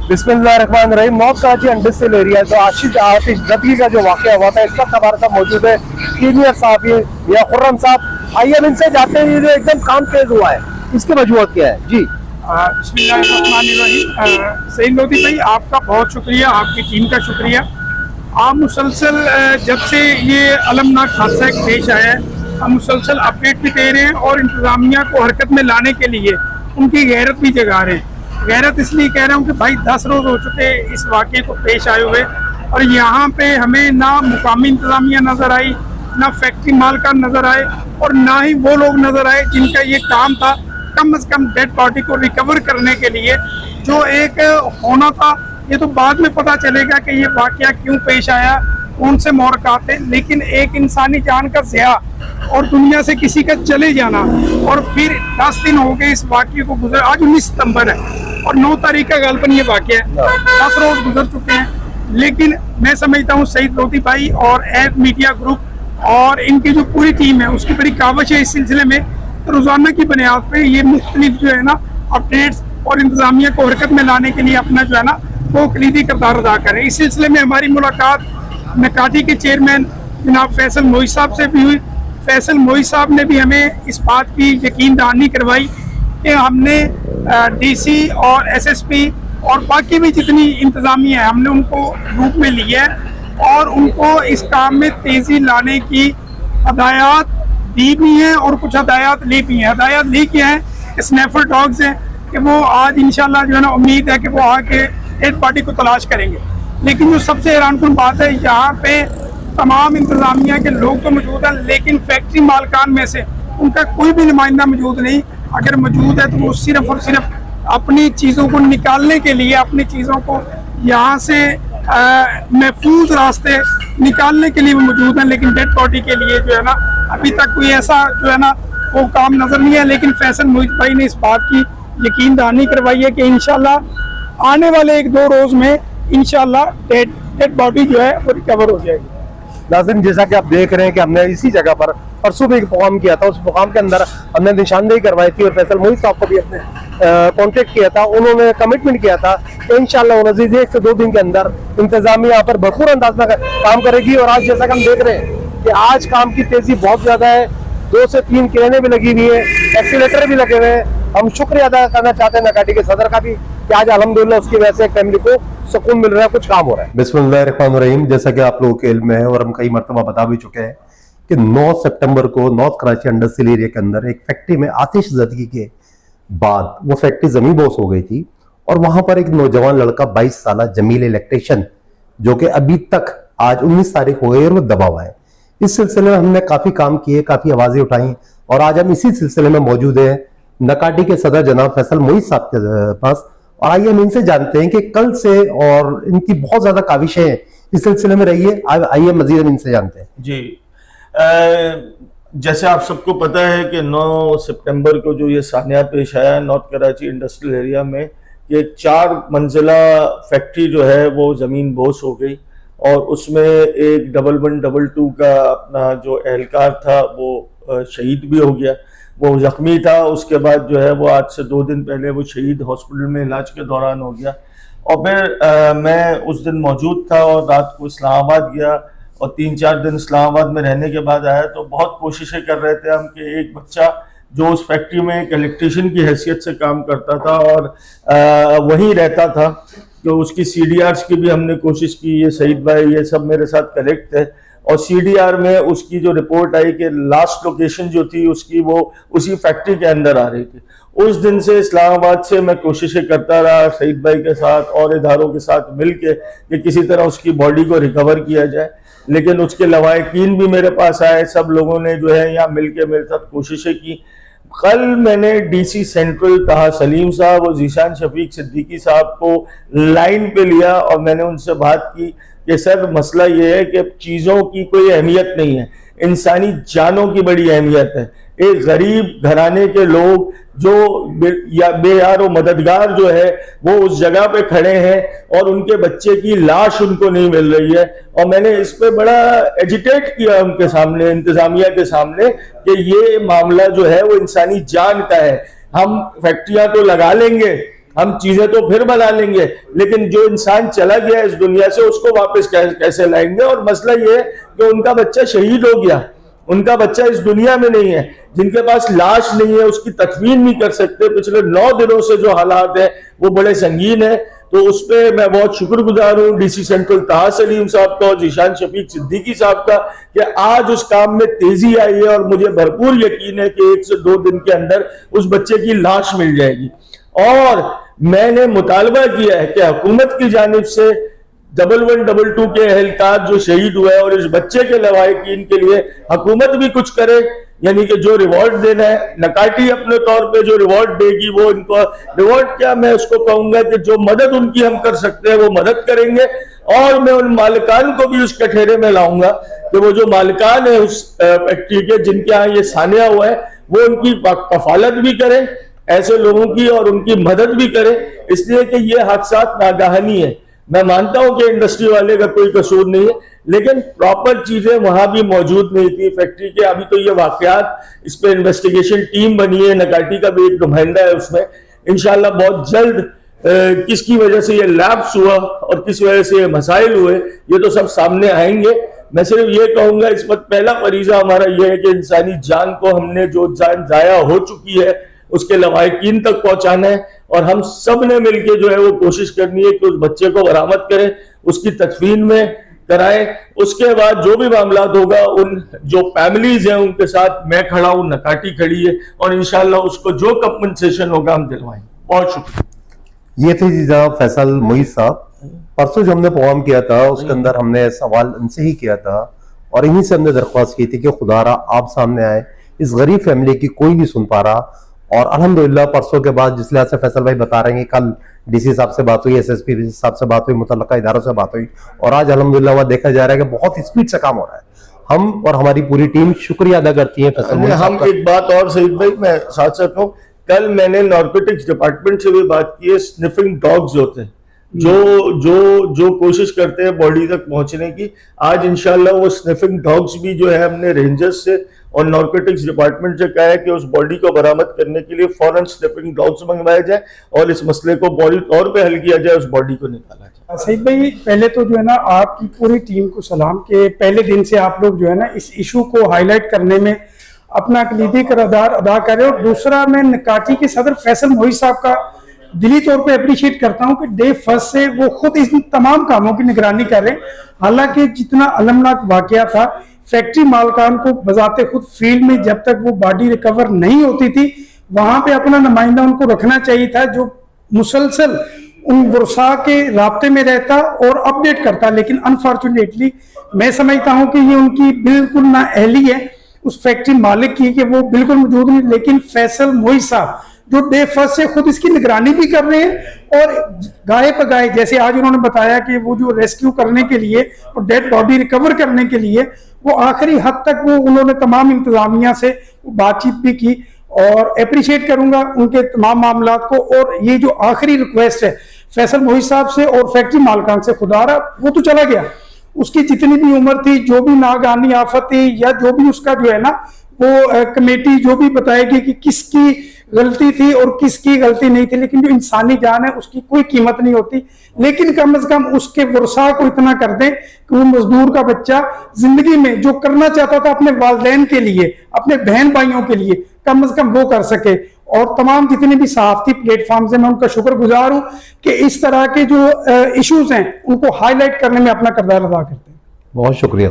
बिस्मिल्लाहिर्रहमानिर्रहीम। North Karachi industrial area जो आतिशज़दी का जो वाक़या हुआ था, इस वक्त हमारे साथ मौजूद है सीनियर साहब या खुर्रम साहब। आइए हम इनसे जाते हैं, ये जो एकदम काम तेज हुआ है, इसकी वजूहत क्या है जी? बिस्मिल्लाहिर्रहमानिर्रहीम। सईद लोधी भाई, आपका बहुत शुक्रिया, आपकी टीम का शुक्रिया। आप मुसलसल जब से ये अलमनाक हादसा एक पेश आया है, हम मुसलसल अपडेट भी दे रहे हैं और इंतज़ामिया को हरकत में लाने के लिए उनकी गैरत भी जगा रहे हैं। गैरत इसलिए कह रहा हूँ कि भाई 10 रोज़ हो चुके इस वाक़े को पेश आए हुए, और यहाँ पे हमें ना मुकामी इंतज़ामिया नज़र आई, ना फैक्ट्री मालकान नज़र आए, और ना ही वो लोग नज़र आए जिनका ये काम था कम से कम डेड बॉडी को रिकवर करने के लिए जो एक होना था। ये तो बाद में पता चलेगा कि ये वाक़या क्यों पेश आया, कौन से मोहरक़ात थे, लेकिन एक इंसानी जान का ज़िया और दुनिया से किसी का चले जाना, और फिर 10 दिन हो गए इस वाक़े को गुजर। आज 19 सितंबर है और 9 तारीख का गलपन ये वाक़या है, 10 रोज़ गुजर चुके हैं। लेकिन मैं समझता हूँ सईद लोधी भाई और एड मीडिया ग्रुप और इनकी जो पूरी टीम है उसकी बड़ी काविश है इस सिलसिले में। तो रोज़ाना की बुनियाद पे ये मुख्तलिफ जो है ना अपडेट्स और इंतज़ामिया को हरकत में लाने के लिए अपना जो है ना वो कलीदी किरदार अदा करें। इस सिलसिले में हमारी मुलाकात नकाटी के चेयरमैन जनाब फैसल मोई साहब से भी हुई। फैसल मोई साहब ने भी हमें इस बात की यकीन दहानी करवाई कि हमने DC और SSP और बाकी भी जितनी इंतज़ामिया है हमने उनको ग्रुप में लिया है और उनको इस काम में तेज़ी लाने की हदायत दी भी हैं और कुछ हदायत ली भी हैं। हदायत ली क्या है, स्नैफर डॉग्स हैं कि वो आज इंशाल्लाह जो है ना उम्मीद है कि वो आके डेड बॉडी को तलाश करेंगे। लेकिन जो सबसे हैरानकुन बात है, यहाँ पे तमाम इंतज़ामिया के लोग तो मौजूद हैं, लेकिन फैक्ट्री मालकान में से उनका कोई भी नुमाइंदा मौजूद नहीं। अगर मौजूद है तो वो सिर्फ और सिर्फ अपनी चीज़ों को निकालने के लिए, अपनी चीज़ों को यहाँ से महफूज रास्ते निकालने के लिए वो मौजूद हैं, लेकिन डेड बॉडी के लिए जो है ना अभी तक कोई ऐसा जो है ना वो काम नज़र नहीं है। लेकिन फैसल मोहित भाई ने इस बात की यकीन दहानी करवाई है कि इंशाल्लाह आने वाले 1-2 रोज़ में इंशाल्लाह डेड बॉडी जो है वो रिकवर हो जाएगी। नाज़रीन, जैसा कि आप देख रहे हैं कि हमने इसी जगह पर परसों भी एक प्रोग्राम किया था, उस प्रोग्राम के अंदर हमने निशानदेही करवाई थी और फैसल मोहित साहब को भी अपने कांटेक्ट किया था। उन्होंने कमिटमेंट किया था कि इंशाल्लाह नज़ीर 1 से 2 दिन के अंदर इंतजामिया यहाँ पर भरपूर अंदाज में काम करेगी। और आज जैसा कि हम देख रहे हैं कि आज काम की तेजी बहुत ज्यादा है, 2 से 3 क्रेनें भी लगी हुई है, एक्सीलेटर भी लगे हुए हैं। हम शुक्रिया अदा करना चाहते हैं नकाटी के सदर का भी कि आज अल्हम्दुलिल्लाह उसकी वजह से फैमिली को सुकून मिल रहा है, कुछ काम हो रहा है। बिस्मिल्लाहिर्रहमानिर्रहीम। जैसा कि आप लोगों के इल्म में है और हम कई मरतबा बता भी चुके हैं कि 9 सितंबर को नॉर्थ कराची इंडस्ट्रियल एरिया के अंदर एक फैक्ट्री में आतिशज़दी के बाद वो फैक्ट्री जमीन बोस हो गई थी और वहां पर एक नौजवान लड़का 22 साल जमील इलेक्ट्रिशियन जो कि अभी तक आज 19 तारीख हो गई और वो दबा हुआ है। इस सिलसिले में हमने काफी काम किए, काफी आवाजें उठाई और आज हम इसी सिलसिले में मौजूद है नकाटी के सदर जनाब फैसल मोहित साहब के पास। और आइए हम इनसे जानते हैं कि कल से और इनकी बहुत ज्यादा काविशें इस सिलसिले में रही है। आइए मजीद हम इनसे जानते हैं। जी, जैसे आप सबको पता है कि 9 सितंबर को जो ये सानिया पेश आया नॉर्थ कराची इंडस्ट्रियल एरिया में, ये 4 मंजिला फैक्ट्री जो है वो ज़मीन बोस हो गई और उसमें एक 1122 का अपना जो एहलकार था वो शहीद भी हो गया, वो ज़ख्मी था। उसके बाद जो है वो आज से 2 दिन पहले वो शहीद हॉस्पिटल में इलाज के दौरान हो गया। और फिर मैं उस दिन मौजूद था और रात को इस्लामाबाद गया और 3-4 दिन इस्लामाबाद में रहने के बाद आया तो बहुत कोशिशें कर रहे थे हम कि एक बच्चा जो उस फैक्ट्री में एक इलेक्ट्रीशियन की हैसियत से काम करता था और वहीं रहता था, तो उसकी CDRs की भी हमने कोशिश की। ये सईद भाई ये सब मेरे साथ कनेक्ट है और CDR में उसकी जो रिपोर्ट आई कि लास्ट लोकेशन जो थी उसकी वो उसी फैक्ट्री के अंदर आ रही थी। उस दिन से इस्लामाबाद से मैं कोशिशें करता रहा सईद भाई के साथ और इदारों के साथ मिलके कि किसी तरह उसकी बॉडी को रिकवर किया जाए, लेकिन उसके लवाहिकीन भी मेरे पास आए, सब लोगों ने जो है यहाँ मिलके मेरे साथ कोशिशें की। कल मैंने DC सेंट्रल ताहा सलीम साहब और जीशान शफीक सिद्दीकी साहब को लाइन पे लिया और मैंने उनसे बात की कि सर मसला ये है कि चीज़ों की कोई अहमियत नहीं है, इंसानी जानों की बड़ी अहमियत है। एक गरीब घराने के लोग जो बेयार और मददगार जो है वो उस जगह पे खड़े हैं और उनके बच्चे की लाश उनको नहीं मिल रही है। और मैंने इस पे बड़ा एजिटेट किया उनके सामने, इंतजामिया के सामने, कि ये मामला जो है वो इंसानी जान का है। हम फैक्ट्रियां तो लगा लेंगे हम चीजें तो फिर बना लेंगे, लेकिन जो इंसान चला गया इस दुनिया से उसको वापस कैसे लाएंगे। और मसला ये है कि उनका बच्चा शहीद हो गया, उनका बच्चा इस दुनिया में नहीं है, जिनके पास लाश नहीं है उसकी तकवीन नहीं कर सकते। पिछले 9 दिनों से जो हालात है वो बड़े संगीन है। तो उस पर मैं बहुत शुक्रगुजार हूँ डीसी सेंट्रल ताहा सलीम साहब का और जीशान शफीक सिद्दीकी साहब का कि आज उस काम में तेजी आई है और मुझे भरपूर यकीन है कि 1 से 2 दिन के अंदर उस बच्चे की लाश मिल जाएगी। और मैंने मुतालबा किया है कि हुकूमत की जानिब से 1112 के एहलकार जो शहीद हुआ है और इस बच्चे के लवाहिकीन के लिए हुकूमत भी कुछ करे, यानी कि जो रिवॉर्ड देना है, नकाटी अपने तौर पे जो रिवॉर्ड देगी वो इनको रिवॉर्ड क्या, मैं उसको कहूंगा कि जो मदद उनकी हम कर सकते हैं वो मदद करेंगे। और मैं उन मालिकान को भी उस कठेरे में लाऊंगा कि वो जो मालिकान है उस फैक्ट्री के जिनके यहाँ ये सानिया हुआ है वो उनकी कफालत भी करें ऐसे लोगों की और उनकी मदद भी करें, इसलिए कि ये हादसात नागाहानी है। मैं मानता हूं कि इंडस्ट्री वाले का कोई कसूर नहीं है, लेकिन प्रॉपर चीजें वहां भी मौजूद नहीं थी फैक्ट्री के। अभी तो ये वाकयात, इस पे इन्वेस्टिगेशन टीम बनी है, नकाटी का भी एक नुमाइंदा है उसमें। इंशाल्लाह बहुत जल्द किसकी वजह से ये लैप्स हुआ और किस वजह से ये मसाइल हुए ये तो सब सामने आएंगे। मैं सिर्फ ये कहूंगा इस वक्त पहला फरीजा हमारा ये है कि इंसानी जान को हमने जो जान जाया हो चुकी है उसके लवाहिकीन तक पहुंचाना है और हम सब ने मिलकर जो है वो कोशिश करनी है कि उस बच्चे को बरामद करें, उसकी तकवीन में कराएं। उसके बाद जो भी मामला होगा उन जो फैमिलीज हैं उनके साथ मैं खड़ा हूं, नकाटी खड़ी है और इंशाल्लाह उसको जो कंपनसेशन होगा हम दिलवाएंगे। बहुत शुक्रिया। ये थे जी जनाब फैसल मुईज साहब। परसों जो हमने प्रोग्राम किया था उसके अंदर हमने सवाल इनसे ही किया था और इन्हीं से हमने दरख्वास्त की थी कि खुदारा आप सामने आए, इस गरीब फैमिली की कोई नहीं सुन पा रहा। और अल्हम्दुलिल्लाह परसों के बाद जिस लिहाज से फैसल भाई बता रहे हैं, कल डीसी साहब से बात हुई, एसएसपी साहब से बात हुई, मुतल्लका इदारों से बात हुई और आज अल्हम्दुलिल्लाह वह देखा जा रहा है कि बहुत स्पीड से काम हो रहा है। हम और हमारी पूरी टीम शुक्रिया अदा करती है फैसल भाई। हम एक बात और सईद भाई मैं साथ साथ कहूं, कल मैंने नारकोटिक्स डिपार्टमेंट से भी बात की है। स्निफिंग डॉग्स होते हैं जो कोशिश करते हैं बॉडी तक पहुंचने की, आज इंशाल्लाह वो स्निफिंग डॉग्स भी जो है हमने रेंजर्स से और नारकोटिक्स डिपार्टमेंट से कहा है कि उस बॉडी को बरामद करने के लिए फौरन स्निफिंग डॉग्स मंगवाए जाए और इस मसले को बॉडी तौर पे हल किया जाए, उस बॉडी को निकाला जाए। सईद भाई पहले तो जो है ना आपकी पूरी टीम को सलाम के पहले दिन से आप लोग जो है ना इस इशू को हाईलाइट करने में अपना कलीदी किरदार अदा कर रहे हो। दूसरा मैं नकाटी के सदर फैसल मोहित साहब का दिली तौर पे अप्रिशिएट करता हूं कि डे फर्स्ट से वो खुद इन तमाम कामों की निगरानी कर रहे हैं। हालांकि जितना अलमनाक वाकया था, फैक्ट्री मालकान को बजाते खुद फील्ड में जब तक वो बॉडी रिकवर नहीं होती थी वहां पे अपना नुमाइंदा उनको रखना चाहिए था जो मुसलसल उन वर्षा के राब्ते में रहता और अपडेट करता। लेकिन अनफॉर्चुनेटली मैं समझता हूं कि ये उनकी बिल्कुल ना अहली है उस फैक्ट्री मालिक की कि वो बिल्कुल मौजूद नहीं। लेकिन फैसल मोहित साहब जो डे फर्स्ट से खुद इसकी निगरानी भी कर रहे हैं और गाय पर गाय, जैसे आज उन्होंने बताया कि वो जो रेस्क्यू करने के लिए और डेड बॉडी रिकवर करने के लिए वो आखिरी हद तक वो उन्होंने तमाम इंतजामिया से बातचीत भी की और अप्रिशिएट करूंगा उनके तमाम मामला को। और ये जो आखिरी रिक्वेस्ट है फैसल मोहित साहब से और फैक्ट्री मालकान से, खुदारा वो तो चला गया, उसकी जितनी भी उम्र थी, जो भी नागानी आफत थी या जो भी उसका जो है ना वो कमेटी जो भी बताएगी कि किसकी गलती थी और किसकी गलती नहीं थी, लेकिन जो इंसानी जान है उसकी कोई कीमत नहीं होती। लेकिन कम से कम उसके वर्षा को इतना कर दें कि वो मजदूर का बच्चा जिंदगी में जो करना चाहता था अपने वालिदैन के लिए, अपने बहन भाइयों के लिए, कम से कम वो कर सके। और तमाम जितने भी सहाफती प्लेटफॉर्म है मैं उनका शुक्रगुजार हूं कि इस तरह के जो इश्यूज हैं उनको हाईलाइट करने में अपना किरदार अदा करते हैं। बहुत शुक्रिया।